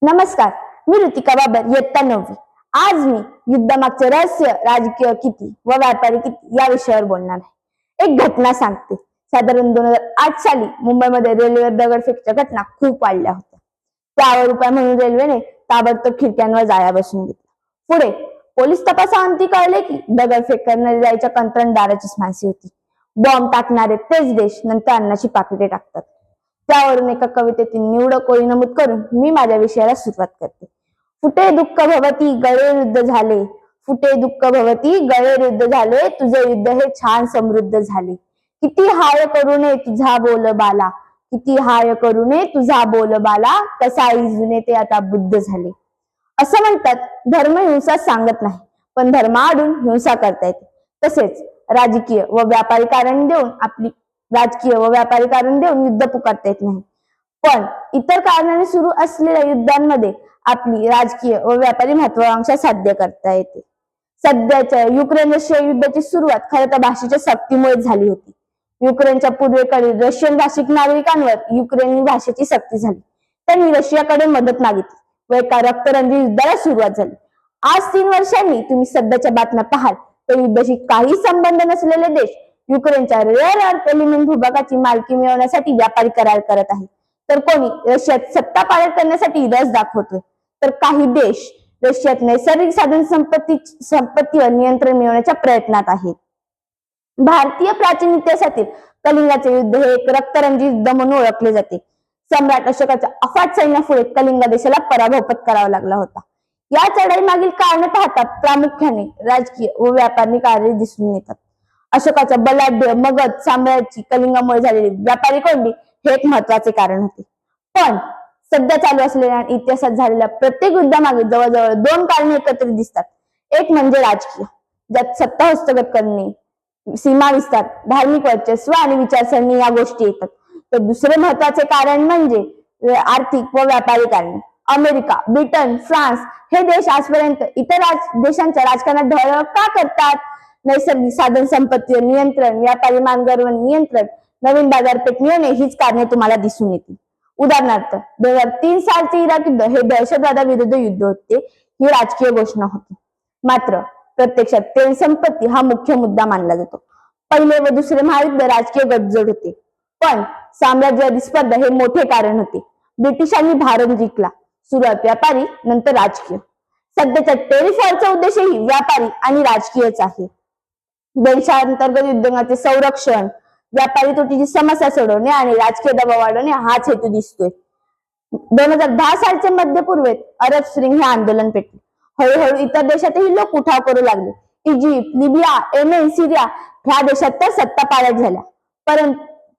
नमस्कार, मी ऋतिका बाबर, इयत्ता 9वी. आज मी युद्धामागचे रहस्य, राजकीय किती व व्यापारी किती या विषयावर बोलणार आहे. एक घटना सांगते. साधारण 2008 साली मुंबईमध्ये रेल्वेवर दगडफेकच्या घटना खूप वाढल्या होत्या. त्यावर उपाय म्हणून रेल्वेने ताबडतोब खिडक्यांवर जाळ्या बसवून घेतल्या. पुढे पोलीस तपासाअंती कळले की दगडफेक करणारी जायच्या कंत्राटदाराचीच माणसे होती. बॉम्ब टाकणारे तेच देश नंतर अन्नाची पाकिटे टाकतात. त्यावरून एका कवितेतील निवडक ओळी नमूद करून मी माझ्या विषयाला सुरुवात करते. फुटे दुःख भवती गळे युद्ध झाले, फुटे दुःख भवती गळे युद्ध झाले, तुझे युद्ध हे छान समृद्ध झाले. किती हाय करू नये तुझा बोल बाला, किती हाय करू नये तुझा बोल बाला, कसा जुने ते आता बुद्ध झाले. असं म्हणतात, धर्म हिंसा सांगत नाही, पण धर्माआडून हिंसा करता येते. तसेच राजकीय व व्यापारी कारण देऊन युद्ध पुकारता येत नाही. पण इतर कारणाने सुरू असलेल्या युद्धांमध्ये आपली राजकीय व व्यापारी महत्वाकांक्षा साध्य करता येते. सध्याच्या युक्रेन रशिया युद्धाची सुरुवात खरं तर भाषेच्या सक्तीमुळे झाली होती. युक्रेनच्या पूर्वेकडील रशियन भाषिक नागरिकांवर युक्रेनी भाषेची सक्ती झाली. त्यांनी रशियाकडे मदत मागितली व एका रक्तरंजित युद्धाला सुरुवात झाली. आज 3 वर्षांनी तुम्ही सध्याच्या बातम्या पाहाल तर युद्धाशी काही संबंध नसलेले देश युक्रेनच्या रेअर अर्थ एलिमेंट भूभागाची मालकी मिळवण्यासाठी व्यापारी करार करत आहे. तर कोणी रशियात सत्ता पालट करण्यासाठी रस दाखवतोय, तर काही देश रशियात नैसर्गिक साधन संपत्तीवर नियंत्रण मिळवण्याच्या प्रयत्नात आहेत. भारतीय प्राचीन इतिहासातील कलिंगाचे युद्ध हे एक रक्तरंजित युद्ध म्हणून ओळखले जाते. सम्राट अशोकाच्या अफाट सैन्यापुढे कलिंग देशाला पराभव पत्करावा लागला होता. या चढाई मागील कारणे पाहता प्रामुख्याने राजकीय व व्यापारी कार्य दिसून येतात. अशोकाच्या बलाढ्य मगध साम्राज्याची कलिंगामुळे झालेली व्यापारी कोंडी हे एक महत्वाचे कारण होते. पण सध्या चालू असलेल्या इतिहासात झालेल्या प्रत्येक युद्धामागे जवळजवळ 2 कारणे एकत्रित दिसतात. एक म्हणजे राजकीय, ज्यात सत्ता हस्तगत करणे, सीमा विस्तार, धार्मिक वर्चस्व आणि विचारसरणी या गोष्टी येतात. तर दुसरे महत्वाचे कारण म्हणजे आर्थिक व व्यापारी कारणे. अमेरिका, ब्रिटन, फ्रान्स हे देश आजपर्यंत इतर देशांच्या राजकारणात ढवळ का करतात? नैसर्गिक साधन संपत्तीवर नियंत्रण, व्यापारी मार्गांवर नियंत्रण, नवीन बाजारपेठ मिळवणे हीच कारणे तुम्हाला दिसून येतील. उदाहरणार्थ 2003 सालचे इराक युद्ध हे दहशतवादाविरुद्ध युद्ध होते. ही राजकीय घोषणा होती. मात्र प्रत्यक्षात तेल संपत्ती हा मुख्य मुद्दा मानला जातो. पहिले व दुसरे महायुद्ध राजकीय गडजड होते, पण साम्राज्यवादी स्पर्धा हे मोठे कारण होते. ब्रिटिशांनी भारत जिंकला. सुरुवात व्यापारी, नंतर राजकीय. सध्याच्या टेरिफॉरचा उद्देशही व्यापारी आणि राजकीयच आहे. देशांतर्गत युद्धाचे संरक्षण, व्यापारी तुटीची समस्या सोडवणे आणि राजकीय दबाव वाढवणे हाच हेतू दिसतोय. 2010 सालच्या मध्यपूर्वेत अरब स्प्रिंग हे आंदोलन पेटले. हळूहळू इतर देशातही लोक उठाव करू लागले. इजिप्त, लिबिया, येमेन, सिरिया ह्या देशात तर सत्ता पालट झाल्या.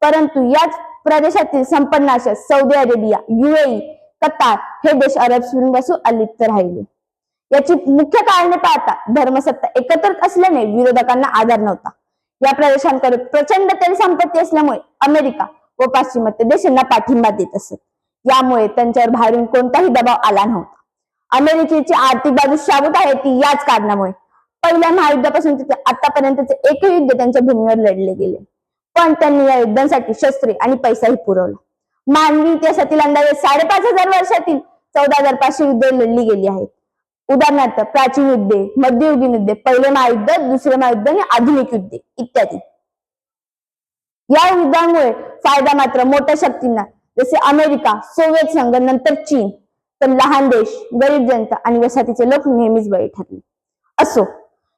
परंतु याच प्रदेशातील संपन्न सौदी अरेबिया, UAE, कतार हे देश अरब स्प्रिंग पासून अलिप्त राहिले. याची मुख्य कारणे पाहता धर्मसत्ता एकत्रित असल्याने विरोधकांना आधार नव्हता. या प्रदेशांकडे प्रचंड तेल संपत्ती असल्यामुळे अमेरिका व पाश्चिमात्य देशांना पाठिंबा देत असत. यामुळे त्यांच्यावर बाहेरून कोणताही दबाव आला नव्हता. अमेरिकेची आर्थिक बाजू शाबूत आहे ती याच कारणामुळे. पहिल्या महायुद्धापासून आतापर्यंतचे एकही युद्ध त्यांच्या भूमीवर लढले गेले, पण त्यांनी या युद्धांसाठी शस्त्रे आणि पैसाही पुरवला. मानवी इतिहासातील अंदाजे 5,500 वर्षातील 14,500 युद्ध लढली गेली आहेत. उदाहरणार्थ प्राचीन युद्धे, मध्ययुगीन युद्धे, पहिले महायुद्ध, दुसरे महायुद्ध आणि आधुनिक युद्धे इत्यादी. या युद्धांमुळे फायदा मात्र मोठ्या शक्तींना जसे अमेरिका, सोव्हिएत संघ, नंतर चीन, तर लहान देश, गरीब जनता आणि वसाहतीचे लोक नेहमीच बळी ठरले. असो,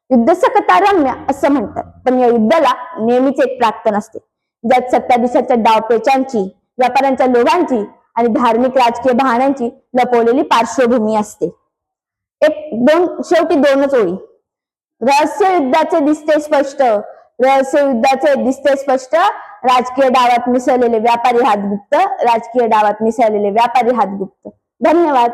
युद्ध सकता रम्य असं म्हणतात, पण या युद्धाला नेहमीच एक प्राक्तन असते, ज्यात सत्ताधीशाच्या डावपेचांची, व्यापाऱ्यांच्या लोभांची आणि धार्मिक राजकीय बहाण्यांची लपवलेली पार्श्वभूमी असते. शेवटी 2च ओळी. रहस्य युद्धाचे दिसते स्पष्ट, राजकीय डावात मिसळलेले व्यापारी हात गुप्त, राजकीय डावात मिसळलेले व्यापारी हात गुप्त. धन्यवाद.